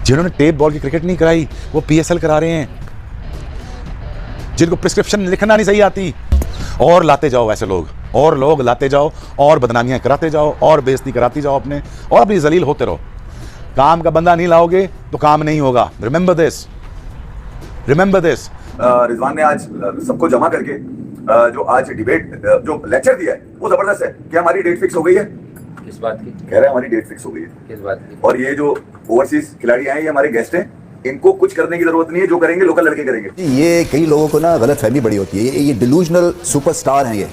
जिन्होंने tape ball की cricket नहीं कराई वो पीएसएल करा रहे हैं, जिनको प्रिस्क्रिप्शन लिखना नहीं सही आती। और लाते जाओ ऐसे लोग, और लोग लाते जाओ, और बदनामियां कराते जाओ, और बेइज्जती कराती जाओ अपने, और अपनी जलील होते रहो। काम का बंदा नहीं लाओगे तो काम नहीं होगा। Remember this, remember this. Rizwan ने आज सबको जमा करके जो आज डिबेट जो लेक्चर दिया है वो जबरदस्त है। क्या हमारी डेट फिक्स हो गई है? किस बात की कह रहे हैं हमारी डेट फिक्स हो गई है। किस बात की? और ये जो ओवरसीज खिलाड़ी आए ये हमारे गेस्ट हैं, इनको कुछ करने की जरूरत नहीं है, जो करेंगे लोकल लड़के करेंगे। ये कई लोगों को ना गलत फहमी बड़ी होती है, ये डिलूजनल सुपरस्टार हैं ये,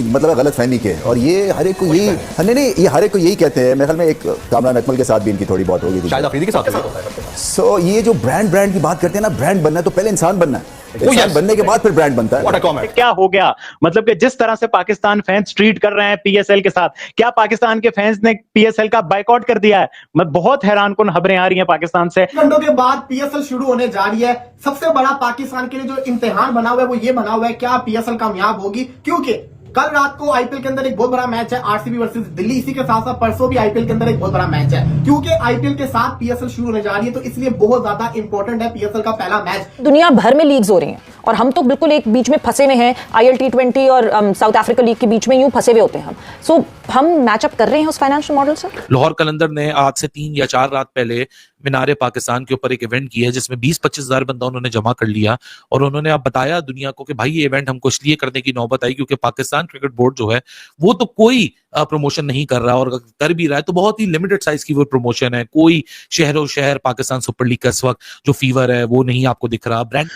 मतलब गलत फहमी के। और ये हर एक को यही नहीं, ये हर एक को यही कहते हैं। मेरे ख्याल में एक कामरान अकमल के साथ भी इनकी थोड़ी बहुत होगी, शायद अफरीदी के साथ। सो ये जो ब्रांड की बात करते हैं ना, ब्रांड बनना है तो पहले इंसान बनना है, इंसान बनने के बाद फिर ब्रांड बनता है। क्या हो गया, मतलब कि जिस तरह से पाकिस्तान फैंस ट्रीट कर रहे हैं पीएसएल के साथ, क्या पाकिस्तान के फैंस ने पीएसएल का बायकॉट कर दिया है? मैं बहुत हैरानकुन खबरें आ रही हैं पाकिस्तान से। घंटों के बाद पीएसएल शुरू होने जा रही है। सबसे बड़ा पाकिस्तान के लिए जो इम्तिहान बना हुआ है वो ये बना हुआ है, क्या पीएसएल कामयाब होगी? क्योंकि कल रात को आईपीएल के अंदर एक बहुत बड़ा मैच है, आरसीबी वर्सेस दिल्ली। इसी के साथ साथ परसों भी आईपीएल के अंदर एक बहुत बड़ा मैच है, क्योंकि आईपीएल के साथ पीएसएल शुरू होने जा रही है, तो इसलिए बहुत ज्यादा इंपॉर्टेंट है पीएसएल का पहला मैच। दुनिया भर में लीग्स हो रही हैं और हम तो बिल्कुल एक बीच में फंसे हुए हैं, आईएल T20 और साउथ अफ्रीका लीग के बीच में यूं फंसे हुए होते हैं हम। सो हम मैचअप कर रहे हैं उस फाइनेंशियल मॉडल से। लाहौर कलंदर ने आज से 3 या 4 रात पहले मीनारे पाकिस्तान के ऊपर एक इवेंट किया है जिसमें 20-25 हजार बंदा उन्होंने जमा कर लिया और उन्होंने अब बताया दुनिया को कि भाई ये इवेंट हमको इसलिए करने की नौबत आई क्योंकि पाकिस्तान क्रिकेट बोर्ड जो है वो तो कोई प्रमोशन नहीं कर रहा, और कर भी रहा है तो बहुत ही लिमिटेड साइज की वो प्रमोशन है। कोई शहरों शहर पाकिस्तान सुपर लीग का इस वक्त जो फीवर है वो नहीं आपको दिख रहा। ब्रांड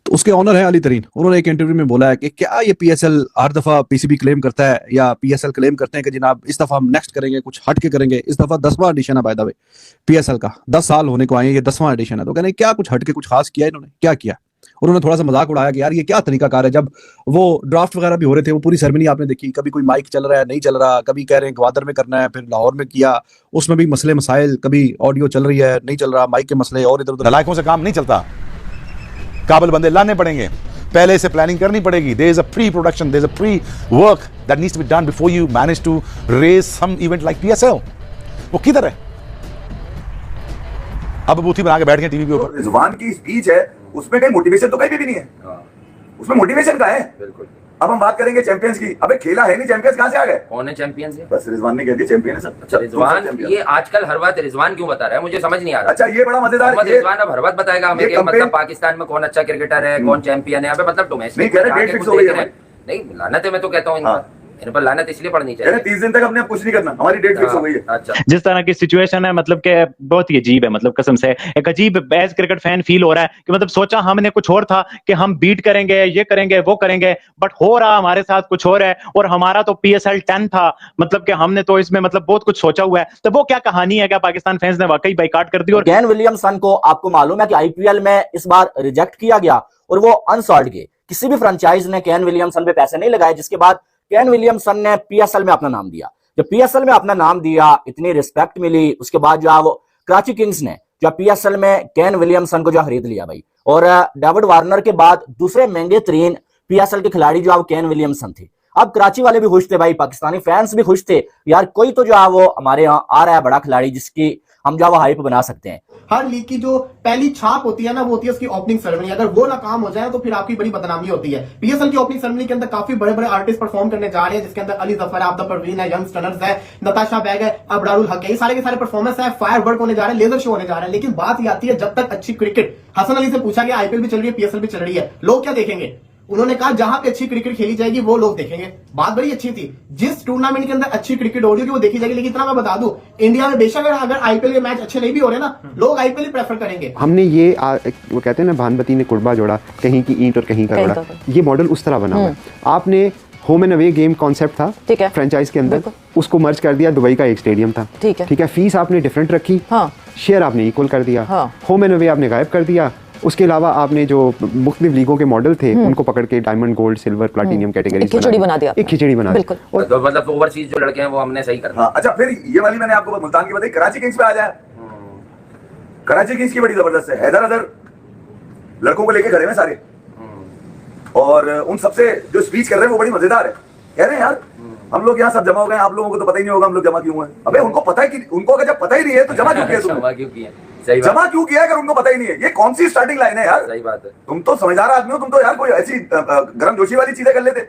तो उसके ऑनर है अली तरीन, उन्होंने एक इंटरव्यू में बोला है कि क्या ये पीएसएल हर दफा पीसीबी क्लेम करता है या पीएसएल क्लेम करते हैं कि जनाब इस दफा हम नेक्स्ट करेंगे, कुछ हट के करेंगे। इस दफा 10वां एडिशन है बाय द वे पीएसएल का, 10 साल होने को आए, ये 10वां एडिशन है। तो कहने क्या कुछ हट के कुछ खास किया इन्होंने, क्या किया? उन्होंने थोड़ा सा मजाक उड़ाया कि यार ये क्या तरीकाकार है। जब वो ड्राफ्ट वगैरह भी हो रहे थे वो पूरी सेरेमनी आपने देखी, कभी कोई माइक चल रहा है नहीं चल रहा, कभी कह रहे हैं ग्वादर में करना है, फिर लाहौर में किया, उसमें भी मसले मसाइल, कभी ऑडियो चल रही है नहीं चल रहा, माइक के मसले और इधर उधर। नलायकों से काम नहीं चलता, काबिल बंदे लाने पड़ेंगे, पहले से प्लानिंग करनी पड़ेगी। There is a pre production, there is a pre work that needs to be done before you manage to raise some event like PSL. वो किधर है? अब बूथी बना के बैठ गए टीवी के ऊपर। रिजवान की स्पीच है उसमें कहीं मोटिवेशन तो कहीं भी नहीं है। उसमें मोटिवेशन का है। बिल्कुल। अब हम बात करेंगे चैंपियंस की। अबे खेला है नहीं, चैंपियंस कहां से आ गए? कौन है चैंपियंस? बस रिजवान ने कह दिया चैंपियन है सब। अच्छा रिजवान, ये आजकल हर बात रिजवान क्यों बता रहा है, मुझे समझ नहीं आ रहा। अच्छा ये बड़ा मजेदार है। रिजवान अब हर बात बताएगा हमें कि मतलब पाकिस्तान में कौन अच्छा क्रिकेटर है, कौन चैंपियन है। अबे मतलब डोमेस्टिक नहीं कह रहे डेट फिक्स हो गई है। नहीं लानत है, मैं तो कहता हूँ इन पर लानत इसलिए पड़नी चाहिए। 30 दिन तक अपने आप कुछ नहीं करना, हमारी डेट फिक्स हो गई है। अच्छा जिस तरह की सिचुएशन है, मतलब कि बहुत ही अजीब है, मतलब कसम से एक अजीब एज क्रिकेट फैन फील हो रहा है कि मतलब सोचा हमने कुछ और था कि हम बीट करेंगे, ये करेंगे, वो करेंगे, बट हो रहा हमारे साथ कुछ और है। और हमारा तो PSL 10 था, मतलब कि हमने तो इसमें मतलब बहुत कुछ सोचा हुआ है। तो वो क्या कहानी है, क्या पाकिस्तान फैंस ने वाकई बाइकाट कर दी? और केन विलियमसन को आपको मालूम है कि आईपीएल में इस बार रिजेक्ट किया गया और वो अनसॉल्ड गए। किसी भी फ्रेंचाइज ने केन विलियमसन पे पैसे नहीं लगाए, जिसके बाद केन विलियमसन ने पीएसएल में अपना नाम दिया। जब पीएसएल में अपना नाम दिया, इतनी रिस्पेक्ट मिली, उसके बाद जो वो कराची किंग्स ने जो पीएसएल में केन विलियमसन को जो खरीद लिया भाई, और डेविड वार्नर के बाद दूसरे महंगे तरीन पीएसएल के खिलाड़ी जो केन विलियमसन थे। अब कराची वाले भी खुश थे भाई, पाकिस्तानी फैंस भी खुश थे, यार कोई तो जो वो हमारे यहाँ आ रहा है बड़ा खिलाड़ी जिसकी हम जो हाइप बना सकते हैं। हर लीग की जो पहली छाप होती है ना, वो होती है उसकी ओपनिंग सेरेमनी। अगर वो नाकाम हो जाए तो फिर आपकी बड़ी बदनामी होती है। पीएसएल की ओपनिंग सेरेमनी के अंदर काफी बड़े बड़े आर्टिस्ट परफॉर्म करने जा रहे हैं, जिसके अंदर अली जफर है, आबिदा परवीन है, यंग स्टनर्स है, नताशा बैग है, अबरारुल हक है। ये सारे के सारे परफॉर्मेंस है, फायर वर्क होने जा रहे हैं, लेजर शो होने जा रहे हैं। लेकिन बात ये आती है, जब तक अच्छी क्रिकेट, हसन अली से पूछा गया आईपीएल भी चल रही है, पीएसएल भी चल रही है, लोग क्या देखेंगे? उन्होंने कहा जहां पे अच्छी क्रिकेट खेली जाएगी वो लोग देखेंगे। बात बड़ी अच्छी थी, जिस टूर्नामेंट के अंदर अच्छी क्रिकेट हो रही होगी वो देखी जाएगी। लेकिन इतना मैं बता दूं, इंडिया में बेशक अगर आईपीएल के मैच अच्छे नहीं भी हो रहे ना, लोग आईपीएल ही प्रेफर करेंगे। हमने ये वो कहते हैं ना भानवती ने कुर्बा जोड़ा, कहीं की ईंट और कहीं का जोड़ा, ये मॉडल उस तरह बना हुआ है। आपने home and away game concept था फ्रेंचाइज के अंदर, उसको मर्ज कर दिया, दुबई का एक स्टेडियम था, ठीक है, फीस आपने डिफरेंट रखी, शेयर आपने इक्वल कर दिया, होम एंड अवे आपने गायब कर दिया। उसके अलावा आपने जो मुख्तलिफ लीगों के मॉडल थे उनको पकड़ के diamond, gold, silver, platinum category खिचड़ी बना दिया, एक खिचड़ी बना दी। तो मतलब ओवरसीज जो लड़के हैं वो हमने सही करना। अच्छा फिर ये वाली मैंने आपको मुल्तान की बताई, कराची किंग्स पे आ जाए। कराची किंग्स की बड़ी जबरदस्त है, हैदर अदर लड़कों को लेके खड़े हैं सारे, और उन सबसे जो स्पीच कर रहे हैं वो बड़ी मजेदार है। कह रहे हैं यार हम लोग यहाँ सब जमा हो गए, आप लोगों को तो पता ही नहीं होगा हम लोग जमा क्यों हैं। अबे उनको पता है कि उनको अगर जब पता ही नहीं है तो जमा क्यों किया तुमने? सही बात। जमा क्यों किया अगर उनको पता ही नहीं है? ये कौन सी स्टार्टिंग लाइन है यार? सही बात है। तुम तो समझदार आदमी हो, तुम तो यार कोई ऐसी गर्म जोशी वाली चीजें कर लेते।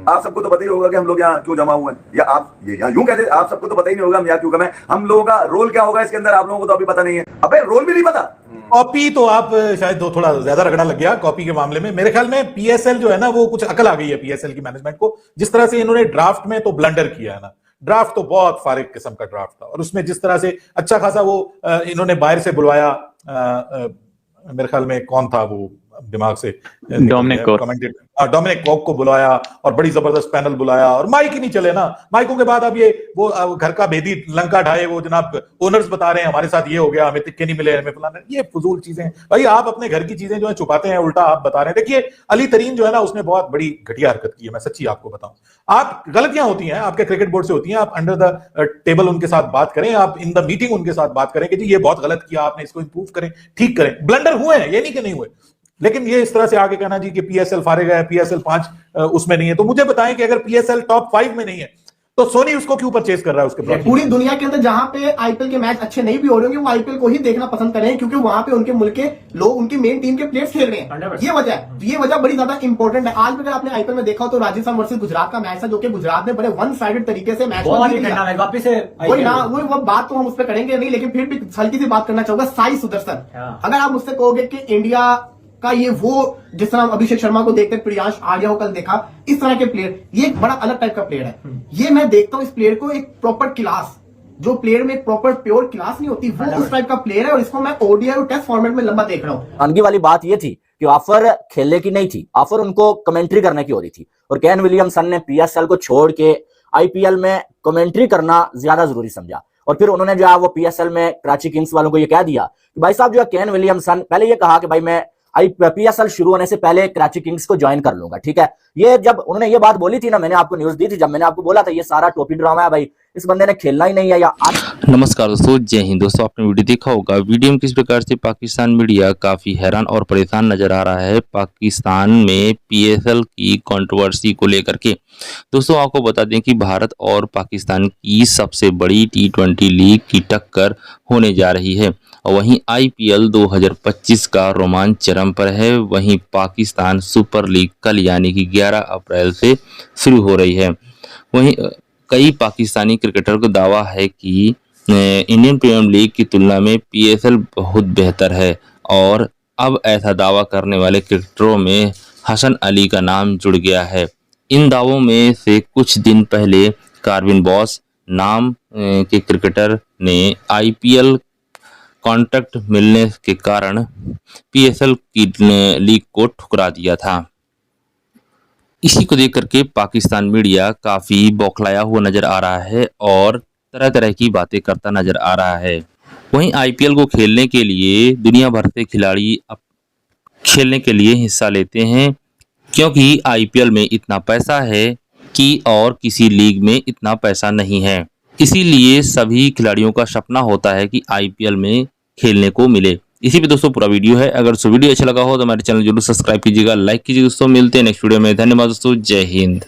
आप सबको तो पता ही होगा कि हम लोग यहाँ क्यों जमा हुए हैं, या आप ये यहाँ यूं कहते, आप सबको तो पता ही नहीं होगा हम यहाँ क्यों कमें, हम लोगों का रोल क्या होगा इसके अंदर, आप लोगों को तो अभी पता नहीं है। अबे रोल भी नहीं पता। कॉपी तो आप शायद थोड़ा ज्यादा रगड़ा लग गया कॉपी के मामले में। मेरे ख्याल में पीएसएल जो है ना, वो कुछ अकल आ गई है पीएसएल की मैनेजमेंट को। जिस तरह से इन्होंने ड्राफ्ट में तो ब्लंडर किया है ना, ड्राफ्ट तो बहुत फारिग किस्म का ड्राफ्ट था, और उसमें जिस तरह से अच्छा खासा वो इन्होंने बाहर से बुलवाया, मेरे ख्याल में कौन था वो, दिमाग से डोमिनिक कॉक को बुलाया और बड़ी जबरदस्त पैनल बुलाया, और माइक ही नहीं चले ना। माइकों के बाद अब ये वो घर का भेदी लंका ढाए, वो जनाब ओनर्स बता रहे हैं हमारे साथ ये हो गया, हमें टिक्के नहीं मिले, हमें फलाना। ये फजूल चीजें भाई, आप अपने घर की चीजें जो है छुपाते हैं, उल्टा आप बता रहे हैं। देखिए अली तरीन जो है ना, उसने बहुत बड़ी घटिया हरकत की है, मैं सच्ची आपको बताऊं। आप गलतियां होती हैं, आपके क्रिकेट बोर्ड से होती हैं, आप अंडर द टेबल उनके साथ बात करें, आप इन द मीटिंग उनके साथ बात करें कि जी ये बहुत गलत किया आपने, इसको इंप्रूव करें, ठीक करें। ब्लंडर हुए हैं, ये नहीं कि नहीं हुए, लेकिन ये इस तरह से आगे कहना जी कि पीएसएल फारेगा है, पीएसएल 5 उसमें नहीं है, तो मुझे बताएं कि अगर पीएसएल टॉप 5 में नहीं है तो सोनी उसको क्यों परचेज कर रहा है उसके बाद? पूरी दुनिया के अंदर जहां पे आईपीएल के मैच अच्छे नहीं भी हो रहे होंगे, वो आईपीएल को ही देखना पसंद करें, क्योंकि वहां पे उनके मुल्क के लोग, उनकी मेन टीम के प्लेयर्स खेल रहे हैं। ये वजह बड़ी ज्यादा इंपॉर्टेंट है। आज भी अगर आपने आईपीएल में देखा हो तो राजस्थान वर्सेस गुजरात का मैच है, जो कि गुजरात ने बड़े वन साइडेड तरीके से मैच वापिस वो बात तो हम उस पर करेंगे नहीं, लेकिन फिर भी हल्की सी बात करना चाहूंगा। साई सुदर्शन, अगर आप मुझसे कहोगे कि इंडिया का ये वो, जिस तरह अभिषेक शर्मा को देखते हैं, प्रियांश आर्या को कल देखा, इस तरह के प्लेयर, ये एक बड़ा अलग टाइप का प्लेयर है। ये मैं देखता हूं इस प्लेयर को एक प्रॉपर क्लास, जो प्लेयर में प्रॉपर प्योर क्लास नहीं होती, वो उस टाइप का प्लेयर है, और इसको मैं ओडीआई और टेस्ट फॉर्मेट में लंबा देख रहा हूं। अनगी वाली बात ये थी कि ऑफर खेलने की नहीं थी, ऑफर उनको कमेंट्री करने की हो रही थी, और केन विलियमसन ने पीएसएल को छोड़ के आईपीएल में कमेंट्री करना ज्यादा जरूरी समझा। और फिर उन्होंने जो है वो पीएसएल में कराची किंग्स वालों को ये कह दिया कि भाई साहब जो है केन विलियमसन, पहले ये कहा कि भाई मैं पीएसएल शुरू होने से पहले कराची किंग्स को ज्वाइन कर लूंगा, ठीक है। ये जब उन्होंने ये बात बोली थी ना, मैंने आपको न्यूज दी थी, जब मैंने आपको बोला था ये सारा टोपी ड्रामा है भाई, इस बंदे ने खेलना ही नहीं है। या नमस्कार दोस्तों, जय हिंद दोस्तों। आपने वीडियो देखा होगा, वीडियो में किस प्रकार से पाकिस्तान मीडिया काफी हैरान और परेशान नजर आ रहा है पाकिस्तान में पीएसएल की कंट्रोवर्सी को लेकर के। दोस्तों आपको बता दें कि भारत और पाकिस्तान की सबसे बड़ी T20 लीग की टक्कर होने जा रही है, और वहीं आईपीएल 2025 का रोमांच चरम पर है। वहीं पाकिस्तान सुपर लीग कल यानी कि 11 अप्रैल से शुरू हो रही है। वहीं कई पाकिस्तानी क्रिकेटर को दावा है कि इंडियन प्रीमियर लीग की तुलना में पीएसएल बहुत बेहतर है, और अब ऐसा दावा करने वाले क्रिकेटरों में हसन अली का नाम जुड़ गया है। इन दावों में से कुछ दिन पहले कार्विन बॉस नाम के क्रिकेटर ने आईपीएल कॉन्ट्रैक्ट मिलने के कारण पीएसएल की लीग को ठुकरा दिया था। इसी को देख करके पाकिस्तान मीडिया काफी बौखलाया हुआ नजर आ रहा है और तरह तरह की बातें करता नजर आ रहा है। वहीं आईपीएल को खेलने के लिए दुनिया भर से खिलाड़ी खेलने के लिए हिस्सा लेते हैं, क्योंकि आईपीएल में इतना पैसा है कि और किसी लीग में इतना पैसा नहीं है। इसीलिए सभी खिलाड़ियों का सपना होता है कि आईपीएल में खेलने को मिले। इसी पे दोस्तों पूरा वीडियो है। अगर वीडियो अच्छा लगा हो तो हमारे चैनल जरूर सब्सक्राइब कीजिएगा, लाइक कीजिए दोस्तों। मिलते हैं नेक्स्ट वीडियो में। धन्यवाद दोस्तों, जय हिंद।